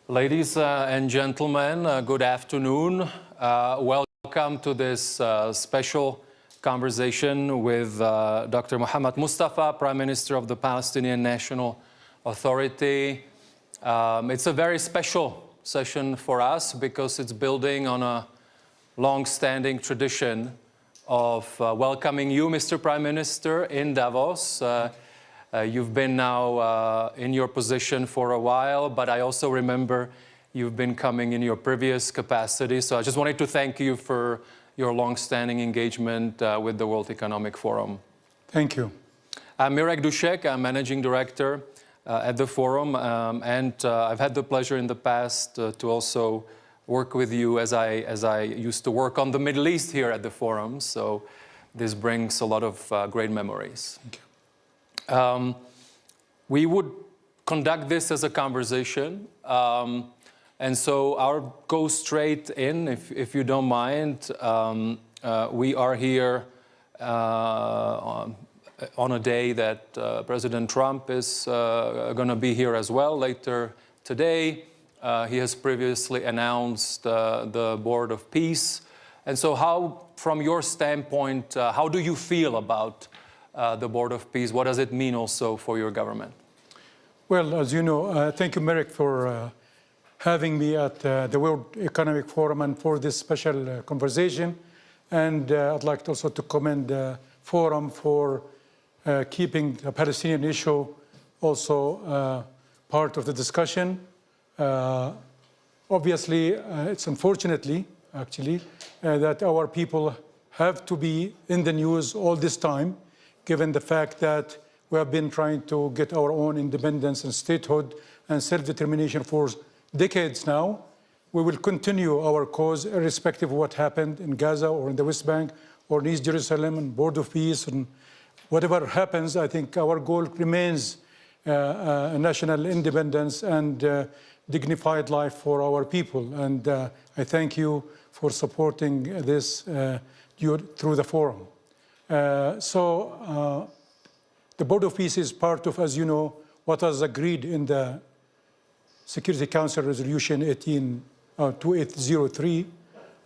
Ladies and gentlemen, good afternoon. Welcome to this special conversation with Dr. Mustafa, Prime Minister of the Palestinian National Authority. It's a very special session for us because it's building on a long-standing tradition of welcoming you, Mr. Prime Minister, in Davos. You've been now in your position for a while, but I also remember you've been coming in your previous capacity. So I just wanted to thank you for your long-standing engagement with the World Economic Forum. Thank you. I'm Mirek Dušek. I'm Managing Director at the Forum, and I've had the pleasure in the past to also work with you as I used to work on the Middle East here at the Forum. So this brings a lot of great memories. Thank you. We would conduct this as a conversation, and so I'll go straight in, if you don't mind. We are here on a day that President Trump is going to be here as well later today. He has previously announced the Board of Peace. And so how, from your standpoint, how do you feel about the Board of Peace? What does it mean also for your government? Well, as you know, thank you, Mirek, for having me at the World Economic Forum and for this special conversation. And I'd like also to commend the Forum for keeping the Palestinian issue also part of the discussion. Obviously, it's unfortunately, actually, that our people have to be in the news all this time, given the fact that we have been trying to get our own independence and statehood and self-determination for decades now. We will continue our cause irrespective of what happened in Gaza or in the West Bank or in East Jerusalem and Board of Peace. And whatever happens, I think our goal remains national independence and dignified life for our people. And I thank you for supporting this through the Forum. The Board of Peace is part of, as you know, what was agreed in the Security Council Resolution 2803,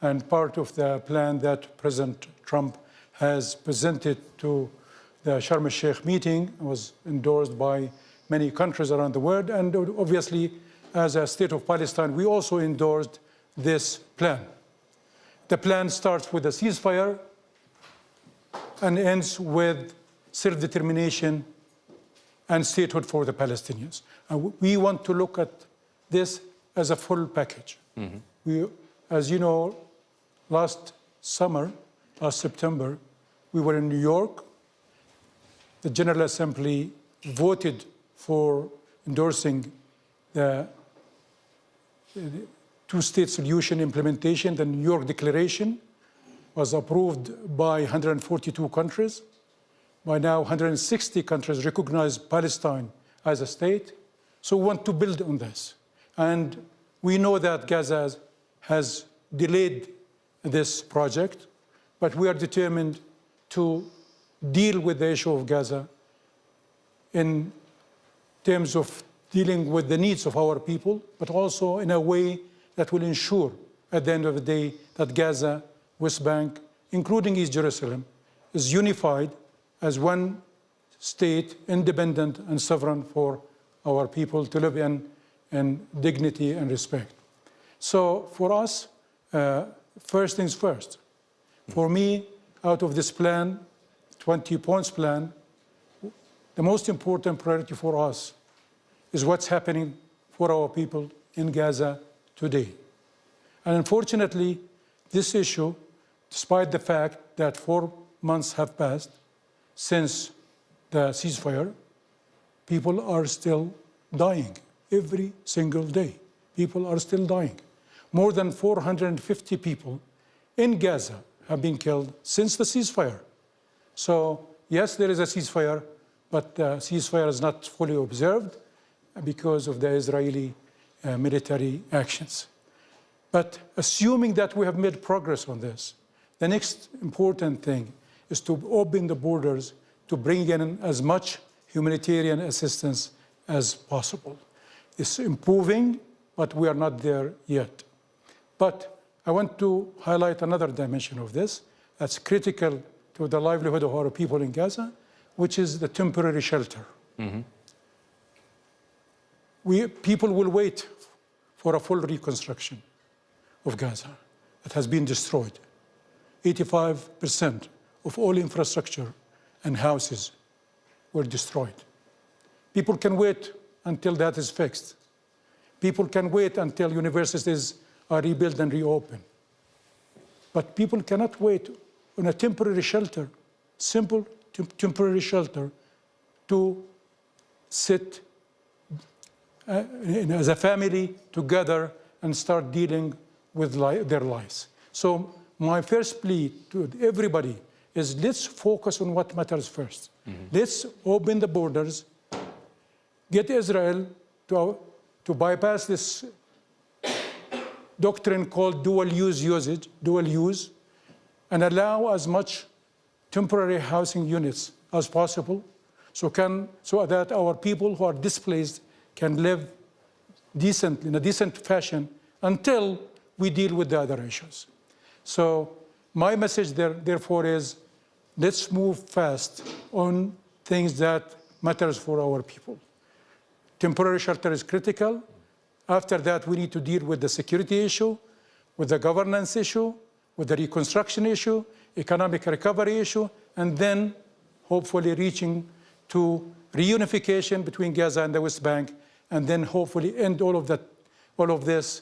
and part of the plan that President Trump has presented to the Sharm el-Sheikh meeting, was endorsed by many countries around the world. And obviously, as a state of Palestine, we also endorsed this plan. The plan starts with a ceasefire and ends with self-determination and statehood for the Palestinians. And we want to look at this as a full package. Mm-hmm. As you know, last September, we were in New York. The General Assembly voted for endorsing the two-state solution implementation. The New York Declaration was approved by 142 countries. By now, 160 countries recognize Palestine as a state. So we want to build on this. And we know that Gaza has delayed this project, but we are determined to deal with the issue of Gaza in terms of dealing with the needs of our people, but also in a way that will ensure, at the end of the day, that Gaza, West Bank, including East Jerusalem, is unified as one state, independent and sovereign for our people to live in dignity and respect. So for us, first things first. For me, out of this plan, 20 points plan, the most important priority for us is what's happening for our people in Gaza today. And unfortunately, this issue, despite the fact that 4 months have passed since the ceasefire, people are still dying every single day. People are still dying. More than 450 people in Gaza have been killed since the ceasefire. So yes, there is a ceasefire, but the ceasefire is not fully observed because of the Israeli military actions. But assuming that we have made progress on this, the next important thing is to open the borders to bring in as much humanitarian assistance as possible. It's improving but we are not there yet. But I want to highlight another dimension of this that's critical to the livelihood of our people in Gaza, which is the temporary shelter. People will wait for a full reconstruction of Gaza that has been destroyed. 85% of all infrastructure and houses were destroyed. People can wait until that is fixed. People can wait until universities are rebuilt and reopened. But people cannot wait on a temporary shelter, simple temporary shelter, to sit as a family together and start dealing with their lives. So my first plea to everybody is let's focus on what matters first. Let's open the borders, get Israel to bypass this doctrine called dual use, and allow as much temporary housing units as possible so that our people who are displaced can live decently, in a decent fashion, until we deal with the other issues. So my message therefore is, let's move fast on things that matters for our people. Temporary shelter is critical. After that, we need to deal with the security issue, with the governance issue, with the reconstruction issue, economic recovery issue, and then hopefully reaching to reunification between Gaza and the West Bank, and then hopefully end all of this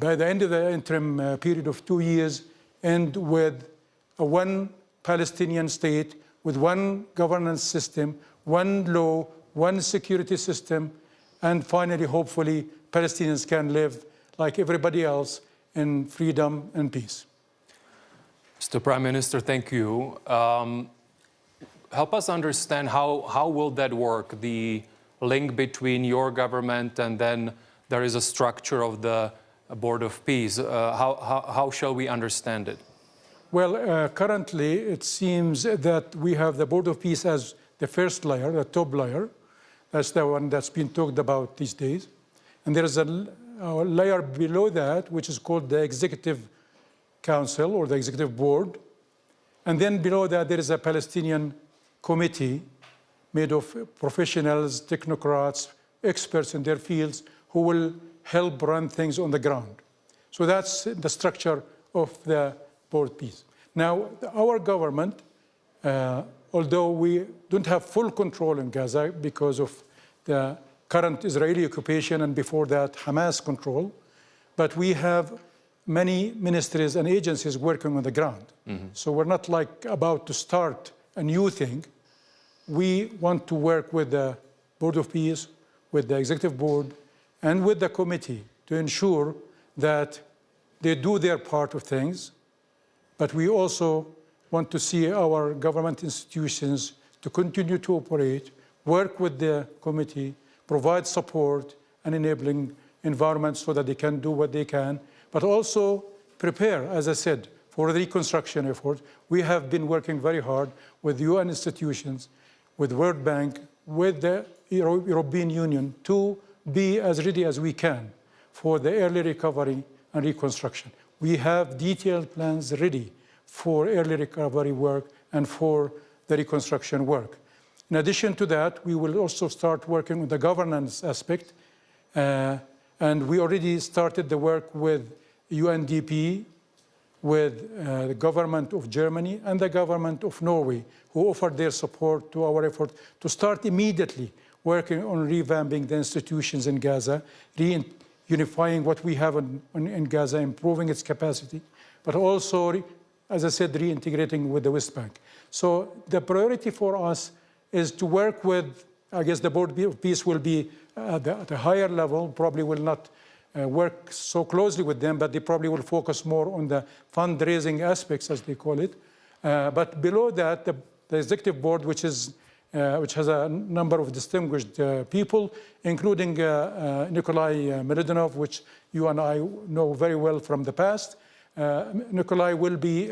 by the end of the interim period of 2 years, end with one Palestinian state, with one governance system, one law, one security system, and finally, hopefully, Palestinians can live like everybody else in freedom and peace. Mr. Prime Minister, thank you. Help us understand how will that work, the link between your government and then there is a structure of the Board of Peace. How shall we understand it? Well, currently it seems that we have the Board of Peace as the first layer, the top layer. That's the one that's been talked about these days. And there is a layer below that, which is called the Executive Council or the Executive Board. And then below that, there is a Palestinian committee made of professionals, technocrats, experts in their fields who will help run things on the ground. So that's the structure of the Board of Peace. Now, our government, although we don't have full control in Gaza because of the current Israeli occupation and before that Hamas control, but we have many ministries and agencies working on the ground. So we're not like about to start a new thing. We want to work with the Board of Peace, with the Executive Board, and with the committee to ensure that they do their part of things. But we also want to see our government institutions to continue to operate, work with the committee, provide support and enabling environments so that they can do what they can, but also prepare, as I said, for the reconstruction effort. We have been working very hard with UN institutions, with World Bank, with the European Union to be as ready as we can for the early recovery and reconstruction. We have detailed plans ready for early recovery work and for the reconstruction work. In addition to that, we will also start working on the governance aspect, and we already started the work with UNDP, with the government of Germany and the government of Norway, who offered their support to our effort to start immediately working on revamping the institutions in Gaza, unifying what we have in Gaza, improving its capacity, but also, as I said, reintegrating with the West Bank. So the priority for us is to work with, I guess the Board of Peace will be at a higher level, probably will not work so closely with them, but they probably will focus more on the fundraising aspects, as they call it. But below that, the Executive Board, which has a number of distinguished people, including Nikolai Melodinov, which you and I know very well from the past. Nikolai will be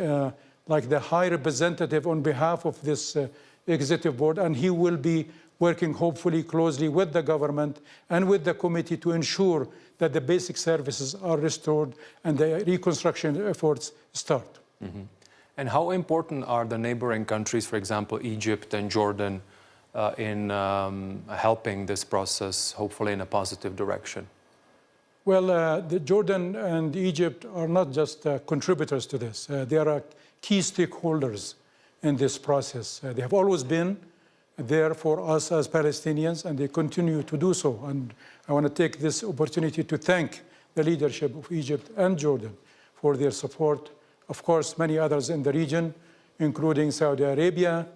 like the high representative on behalf of this executive board, and he will be working hopefully closely with the government and with the committee to ensure that the basic services are restored and the reconstruction efforts start. Mm-hmm. And how important are the neighboring countries, for example, Egypt and Jordan, in helping this process, hopefully in a positive direction? Well, Jordan and Egypt are not just contributors to this. They are key stakeholders in this process. They have always been there for us as Palestinians, and they continue to do so. And I want to take this opportunity to thank the leadership of Egypt and Jordan for their support. Of course, many others in the region, including Saudi Arabia,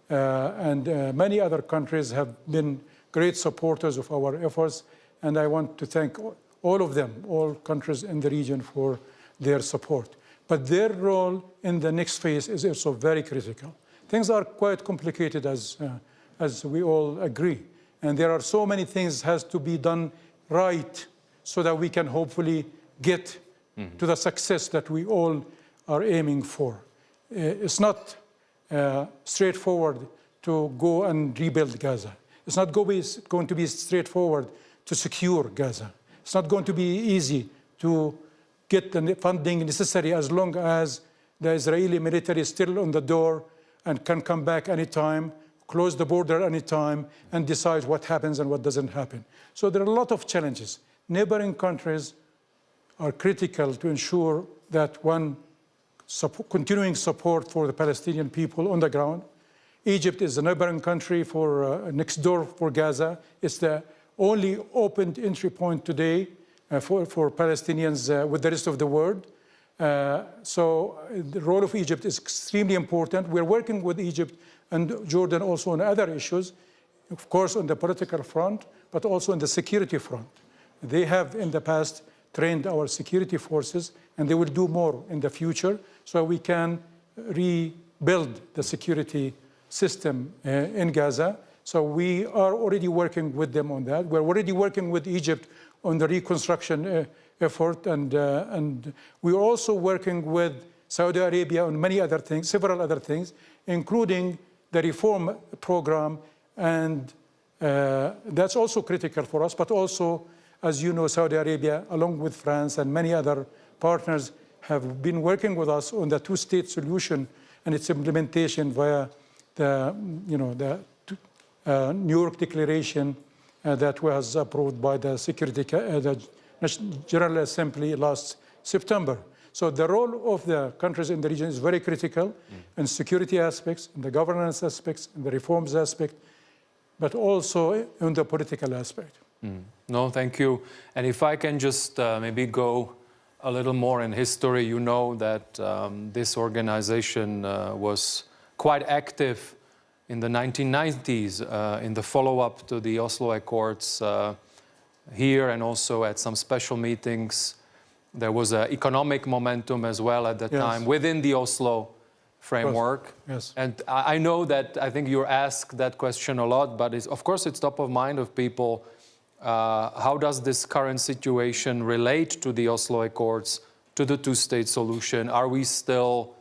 and many other countries have been great supporters of our efforts. And I want to thank all of them, all countries in the region, for their support. But their role in the next phase is also very critical. Things are quite complicated, as we all agree. And there are so many things that has to be done right so that we can hopefully get to the success that we all are aiming for. It's not straightforward to go and rebuild Gaza. It's not going to be straightforward to secure Gaza. It's not going to be easy to get the funding necessary as long as the Israeli military is still on the door and can come back anytime, close the border anytime, and decide what happens and what doesn't happen. So there are a lot of challenges. Neighboring countries are critical to ensure that continuing support for the Palestinian people on the ground. Egypt is a neighboring country next door for Gaza. It's the only open entry point today for Palestinians with the rest of the world. So the role of Egypt is extremely important. We're working with Egypt and Jordan also on other issues, of course on the political front, but also on the security front. They have in the past trained our security forces, and they will do more in the future so we can rebuild the security system in Gaza. So we are already working with them on that. We're already working with Egypt on the reconstruction effort, and we're also working with Saudi Arabia on many other things, several other things, including the reform program, and that's also critical for us. But also, as you know, Saudi Arabia, along with France and many other partners, have been working with us on the two-state solution and its implementation via the New York Declaration that was approved by the General Assembly last September. So the role of the countries in the region is very critical in security aspects, in the governance aspects, in the reforms aspect, but also in the political aspect. No, thank you. And if I can just maybe go a little more in history, you know that this organization was quite active in the 1990s in the follow-up to the Oslo Accords here, and also at some special meetings. There was an economic momentum as well at that time within the Oslo framework. Yes. And I know that I think you're asked that question a lot, but of course it's top of mind of people. How does this current situation relate to the Oslo Accords, to the two-state solution? Are we still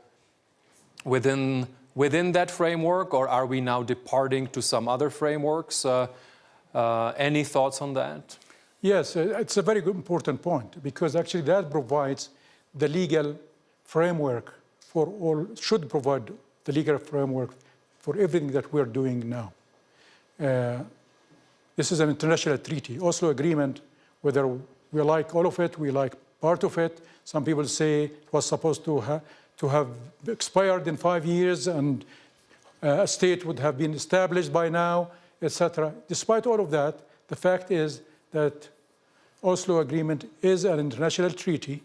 within that framework, or are we now departing to some other frameworks? Any thoughts on that? Yes, it's a very good, important point, because actually that provides the legal framework for all, should provide the legal framework for everything that we're doing now. This is an international treaty. Oslo Agreement, whether we like all of it, we like part of it. Some people say it was supposed to have expired in 5 years and a state would have been established by now, etc. Despite all of that, the fact is that Oslo Agreement is an international treaty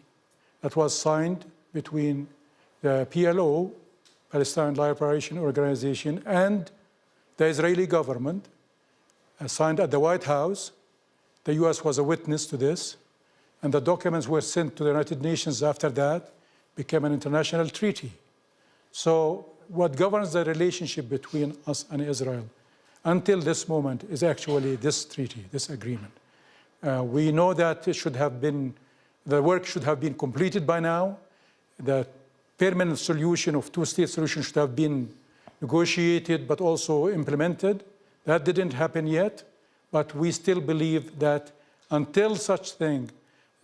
that was signed between the PLO, Palestine Liberation Organization, and the Israeli government, signed at the White House. The US was a witness to this, and the documents were sent to the United Nations after that, became an international treaty. So what governs the relationship between us and Israel until this moment is actually this treaty, this agreement. We know that the work should have been completed by now. The permanent solution of two-state solution should have been negotiated but also implemented. That didn't happen yet, but we still believe that until such thing,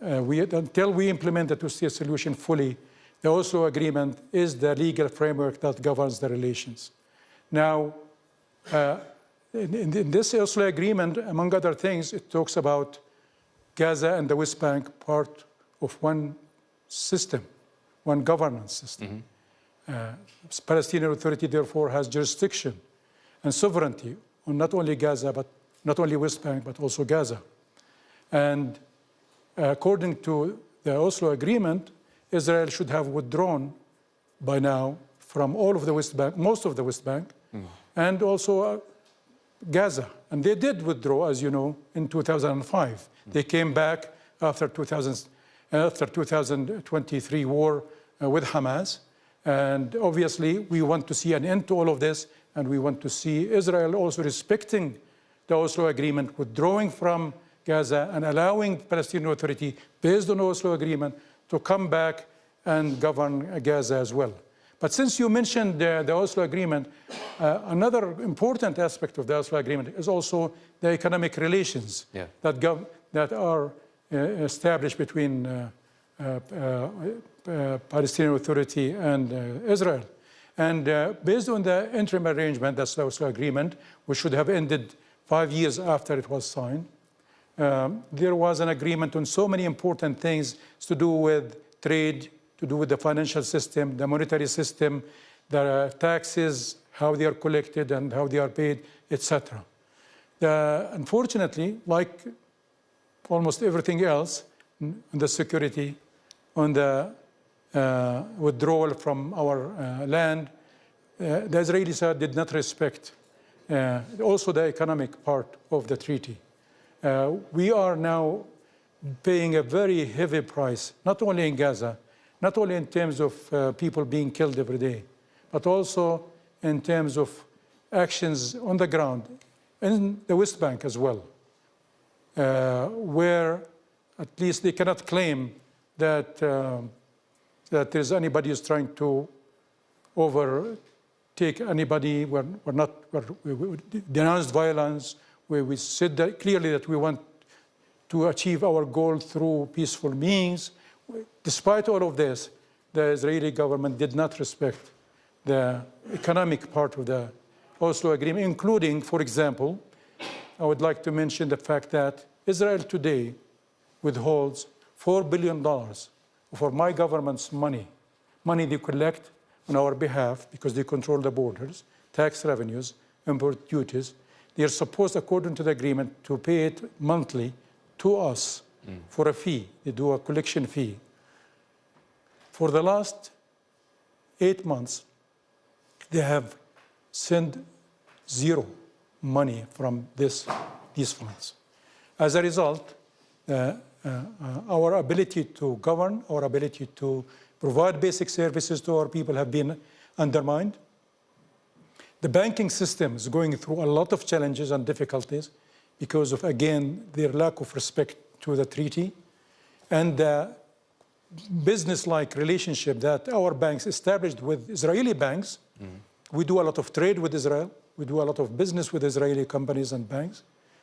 until we implement the two-state solution fully, the Oslo Agreement is the legal framework that governs the relations. Now, in this Oslo Agreement, among other things, it talks about Gaza and the West Bank part of one system, one governance system. Palestinian Authority, therefore, has jurisdiction and sovereignty on not only Gaza, but not only West Bank, but also Gaza. And according to the Oslo Agreement, Israel should have withdrawn by now from all of the West Bank, most of the West Bank, and also Gaza. And they did withdraw, as you know, in 2005. They came back after 2023 war with Hamas. And obviously, we want to see an end to all of this, and we want to see Israel also respecting the Oslo Agreement, withdrawing from Gaza and allowing the Palestinian Authority, based on the Oslo Agreement, to come back and govern Gaza as well. But since you mentioned the Oslo Agreement, another important aspect of the Oslo Agreement is also the economic relations that are established between Palestinian Authority and Israel. And based on the interim arrangement, that's the Oslo Agreement, which should have ended 5 years after it was signed, there was an agreement on so many important things to do with trade, to do with the financial system, the monetary system, the taxes, how they are collected and how they are paid, etc. Unfortunately, like almost everything else, on the security, on the withdrawal from our land, the Israeli side did not respect also the economic part of the treaty. We are now paying a very heavy price, not only in Gaza, not only in terms of people being killed every day, but also in terms of actions on the ground, in the West Bank as well, where at least they cannot claim that that there's anybody who's trying to overtake anybody. We denounced violence, where we said that clearly that we want to achieve our goal through peaceful means. Despite all of this, the Israeli government did not respect the economic part of the Oslo Agreement, including, for example, I would like to mention the fact that Israel today withholds $4 billion for my government's money they collect on our behalf because they control the borders, tax revenues, import duties. They are supposed, according to the agreement, to pay it monthly to us for a fee. They do a collection fee. For the last 8 months, they have sent zero money from these funds. As a result, our ability to govern, our ability to provide basic services to our people have been undermined. The banking system is going through a lot of challenges and difficulties because of, again, their lack of respect to the treaty and the business-like relationship that our banks established with Israeli banks. We do a lot of trade with Israel. We do a lot of business with Israeli companies and banks.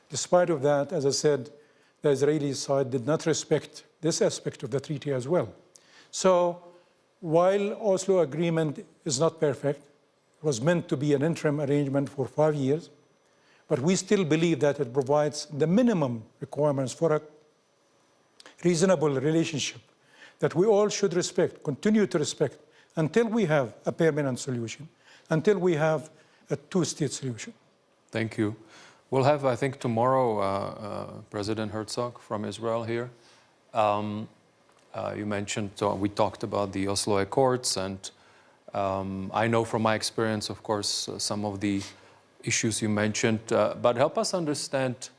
Despite of that, as I said, the Israeli side did not respect this aspect of the treaty as well. So while Oslo Agreement is not perfect, it was meant to be an interim arrangement for 5 years, but we still believe that it provides the minimum requirements for a reasonable relationship that we all should respect, continue to respect, until we have a permanent solution, until we have a two-state solution. Thank you. We'll have, I think, tomorrow President Herzog from Israel here. You mentioned, we talked about the Oslo Accords, and I know from my experience, of course, some of the issues you mentioned, but help us understand,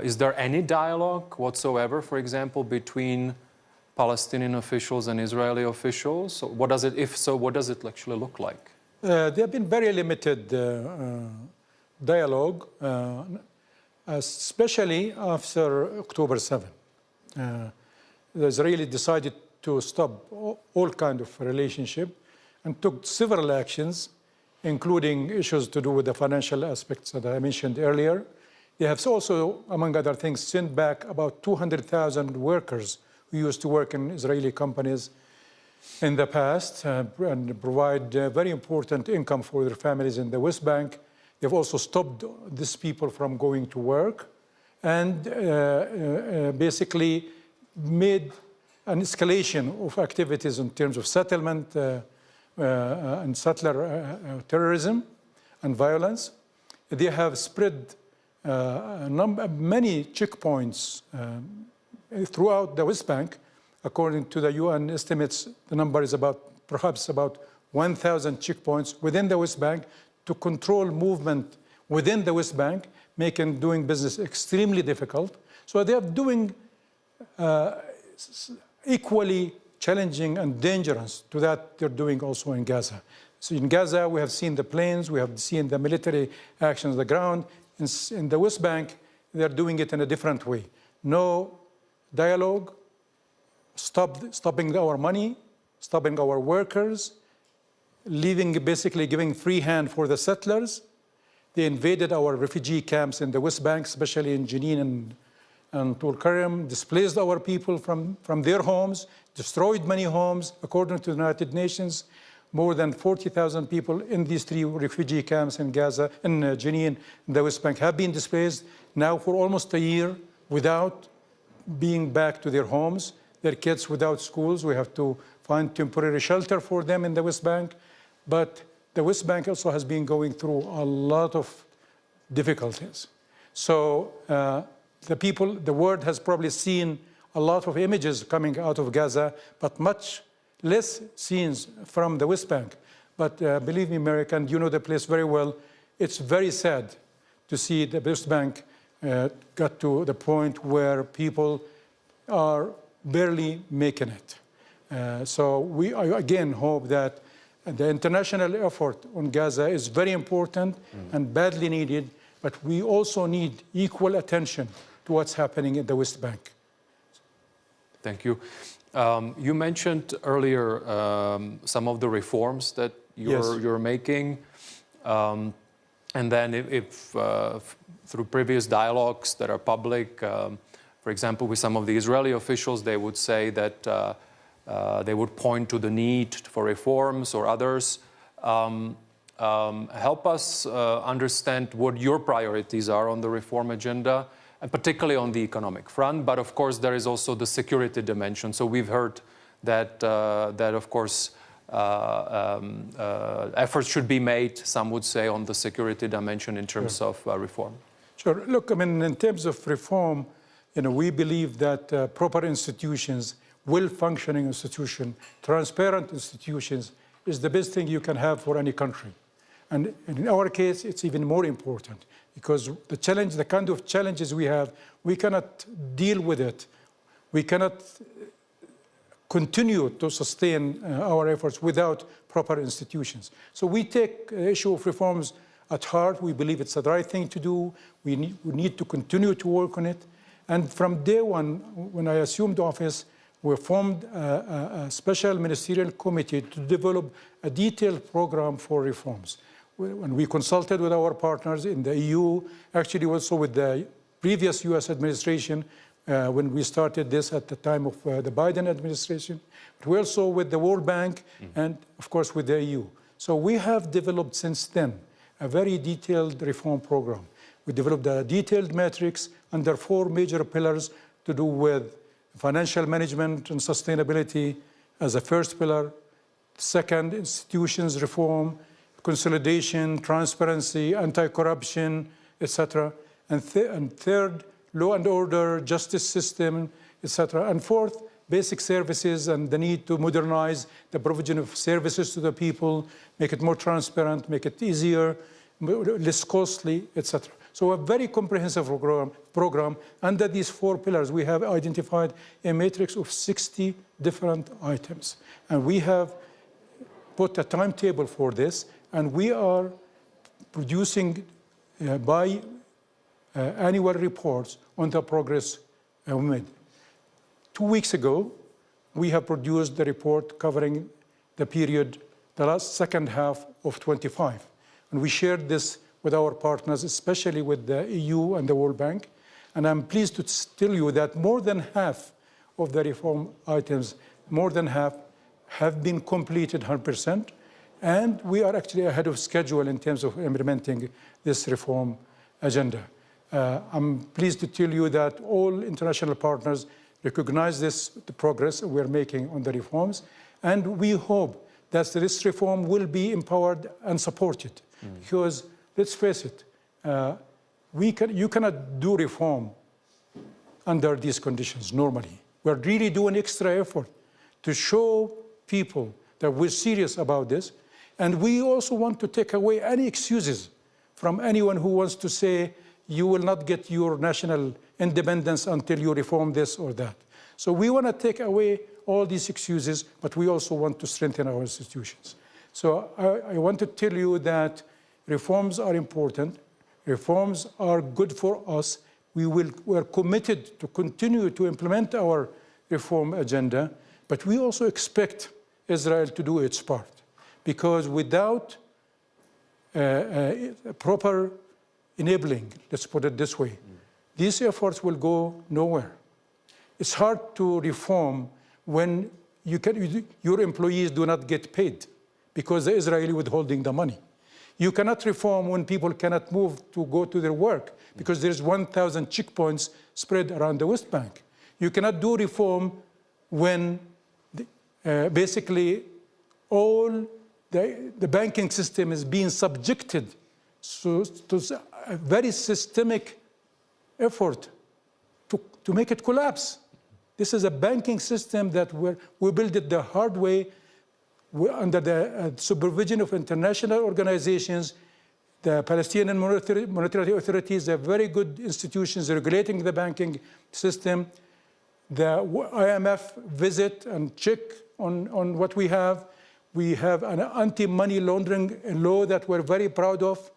is there any dialogue whatsoever, for example, between Palestinian officials and Israeli officials? So what does it, if so, what does it actually look like? There have been very limited dialogue, especially after October 7. The Israeli decided to stop all kind of relationship and took several actions, including issues to do with the financial aspects that I mentioned earlier. They have also, among other things, sent back about 200,000 workers who used to work in Israeli companies in the past and provide very important income for their families in the West Bank. They've also stopped these people from going to work and basically made an escalation of activities in terms of settlement and settler terrorism and violence. They have spread many checkpoints throughout the West Bank. According to the UN estimates, the number is perhaps about 1,000 checkpoints within the West Bank to control movement within the West Bank, making doing business extremely difficult. So they are doing equally challenging and dangerous to that they're doing also in Gaza. So in Gaza, we have seen the planes, we have seen the military actions on the ground. In the West Bank, they're doing it in a different way. No dialogue, stopping our money, stopping our workers, basically giving free hand for the settlers. They invaded our refugee camps in the West Bank, especially in Jenin and Tul Karim, displaced our people from their homes, destroyed many homes. According to the United Nations, more than 40,000 people in these 3 refugee camps in Gaza, in Jenin, in the West Bank, have been displaced now for almost a year without being back to their homes. Their kids without schools. We have to find temporary shelter for them in the West Bank. But the West Bank also has been going through a lot of difficulties. So the world has probably seen a lot of images coming out of Gaza, but much less scenes from the West Bank. But believe me, American, you know the place very well. It's very sad to see the West Bank got to the point where people are barely making it. So I again hope that the international effort on Gaza is very important and badly needed, but we also need equal attention to what's happening in the West Bank. Thank you. You mentioned earlier some of the reforms that you're making. And then if through previous dialogues that are public, for example, with some of the Israeli officials, they would say that they would point to the need for reforms or others. Help us understand what your priorities are on the reform agenda, and particularly on the economic front. But of course, there is also the security dimension. So we've heard that, of course, efforts should be made, some would say, on the security dimension in terms of reform. Sure. Look, I mean, in terms of reform, we believe that proper institutions, well-functioning institutions, transparent institutions is the best thing you can have for any country. And in our case, it's even more important because the kind of challenges we have, we cannot deal with it. We cannot continue to sustain our efforts without proper institutions. So we take the issue of reforms at heart. We believe it's the right thing to do. We need to continue to work on it. And from day one, when I assumed office, we formed a special ministerial committee to develop a detailed program for reforms. When we consulted with our partners in the EU, actually also with the previous US administration, when we started this at the time of the Biden administration, but we also with the World Bank and of course with the EU. So we have developed since then a very detailed reform program. We developed a detailed matrix under 4 major pillars to do with financial management and sustainability as a first pillar. Second, institutions reform, consolidation, transparency, anti-corruption, etc. And third, law and order, justice system, etc. And fourth, basic services and the need to modernize the provision of services to the people, make it more transparent, make it easier, less costly, etc. So a very comprehensive program. Under these 4 pillars, we have identified a matrix of 60 different items. And we have put a timetable for this, and we are producing annual reports on the progress we made. 2 weeks ago, we have produced the report covering the the second half of 25. And we shared this with our partners, especially with the EU and the World Bank. And I'm pleased to tell you that more than half of the reform items, more than half, have been completed 100%. And we are actually ahead of schedule in terms of implementing this reform agenda. I'm pleased to tell you that all international partners recognize the progress we're making on the reforms. And we hope that this reform will be empowered and supported. Because let's face it, you cannot do reform under these conditions normally. We're really doing extra effort to show people that we're serious about this. And we also want to take away any excuses from anyone who wants to say, you will not get your national independence until you reform this or that. So we want to take away all these excuses, but we also want to strengthen our institutions. So I want to tell you that reforms are important. Reforms are good for us. We're committed to continue to implement our reform agenda, but we also expect Israel to do its part. Because without proper enabling, let's put it this way, these efforts will go nowhere. It's hard to reform when your employees do not get paid because the Israeli withholding the money. You cannot reform when people cannot move to go to their work because there's 1,000 checkpoints spread around the West Bank. You cannot do reform when basically all the banking system is being subjected to a very systemic effort to make it collapse. This is a banking system that we built it the hard way under the supervision of international organizations. The Palestinian monetary authorities have very good institutions regulating the banking system. The IMF visit and check on what we have. We have an anti-money laundering law that we're very proud of.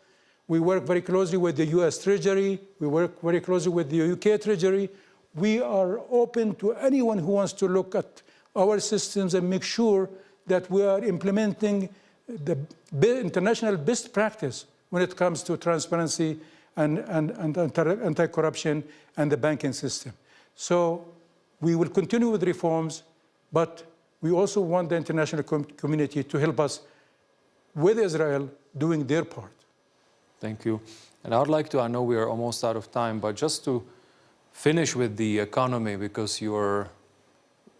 We work very closely with the US Treasury. We work very closely with the UK Treasury. We are open to anyone who wants to look at our systems and make sure that we are implementing the international best practice when it comes to transparency and anti-corruption and the banking system. So we will continue with reforms, but we also want the international community to help us with Israel doing their part. Thank you. And I would like to, I know we are almost out of time, but just to finish with the economy, because you are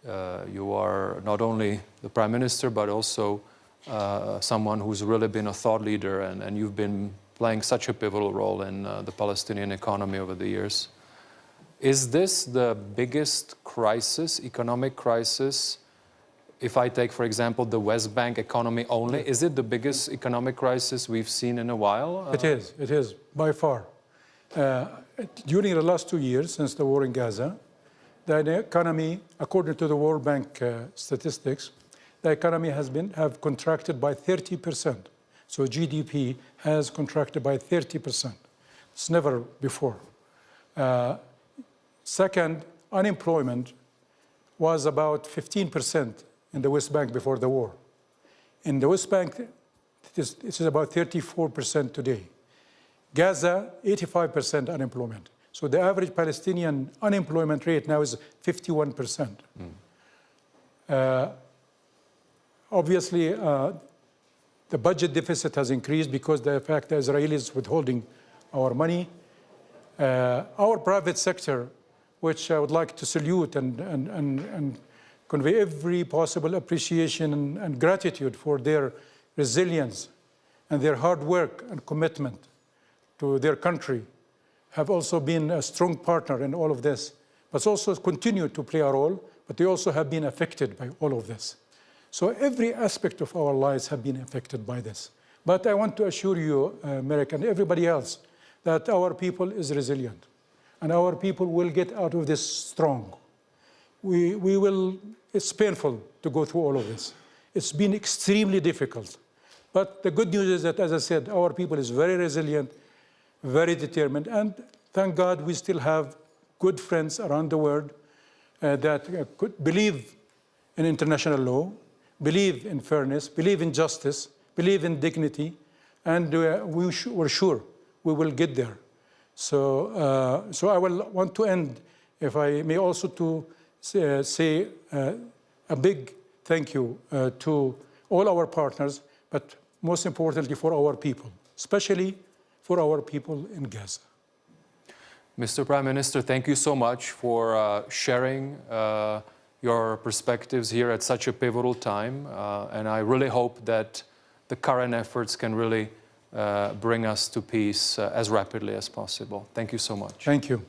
not only the Prime Minister, but also someone who's really been a thought leader, and you've been playing such a pivotal role in the Palestinian economy over the years. Is this the biggest crisis, economic crisis? If I take, for example, the West Bank economy only, is it the biggest economic crisis we've seen in a while? It is, by far. During the last 2 years, since the war in Gaza, the economy, according to the World Bank statistics, the economy have contracted by 30%. So GDP has contracted by 30%. It's never before. Second, unemployment was about 15% in the West Bank before the war. In the West Bank, it is about 34% today. Gaza, 85% unemployment. So the average Palestinian unemployment rate now is 51%. Obviously, the budget deficit has increased because of the fact that Israel is withholding our money. Our private sector, which I would like to salute and convey every possible appreciation and gratitude for their resilience and their hard work and commitment to their country, have also been a strong partner in all of this, but also continue to play a role, but they also have been affected by all of this. So every aspect of our lives have been affected by this. But I want to assure you, Merrick, and everybody else, that our people is resilient, and our people will get out of this strong. It's painful to go through all of this. It's been extremely difficult. But the good news is that, as I said, our people is very resilient, very determined, and thank God we still have good friends around the world that could believe in international law, believe in fairness, believe in justice, believe in dignity, and we're sure we will get there. So, so I will want to end, if I may, also to say a big thank you to all our partners, but most importantly for our people, especially for our people in Gaza. Mr. Prime Minister, thank you so much for sharing your perspectives here at such a pivotal time. And I really hope that the current efforts can really bring us to peace as rapidly as possible. Thank you so much. Thank you.